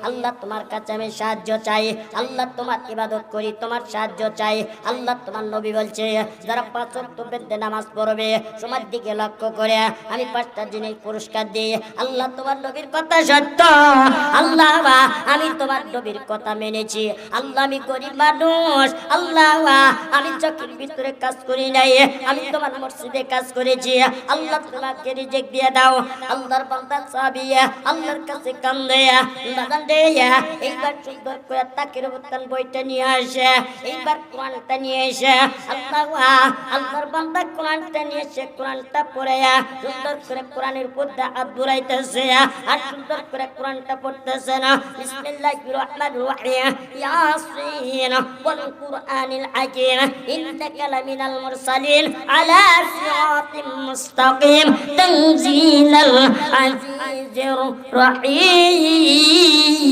আল্লাহ তোমার কাছে আমি সাহায্য চাই, আল্লাহ তোমার ইবাদত করি, তোমার সাহায্য চাই। আল্লাহ তোমার নবী বলছে যারা 5 ওয়াক্ত বেদে নামাজ পড়বে তোমার দিকে লক্ষ্য করে আমি 5টা জিনিস পুরস্কার দিই। আল্লাহ তোমার নবীর কথা সত্য, আল্লাহ আমি তোমার নবীর কথা মেনেছি। আল্লাহ আমি গরিব মানুষ, আল্লাহ আমি চোখের ভিতরে কাজ করি নাই, আমি তোমার মসজিদে কাজ করেছি। আল্লাহ তোমাকে রিজিক দিয়ে দাও। আল্লাহর বান্দা সাহাবী আল্লাহর কাছে কান্দে বাগান দে, এইবার সুন্দর করে তাকের বোতান বইটা নিয়ে আসে, এইবার কোরআনটা নিয়ে এসে আল্লাহর বান্দা কোরআনটা নিয়ে এসে কোরআনটা পড়ে সুন্দর করে কোরআনের পর্দা হাত বুলাইতেছে আর সুন্দর করে কোরআনটা পড়তেছে না। বিসমিল্লাহির রহমানির রহিম, ইয়াসিন ওয়াল কুরআনিল হাকীম ইন্নাকা লামিনাল মুরসালিন আলা সিরাতিম মুস্তাকিম তানজিলাল আজিজির রহিম।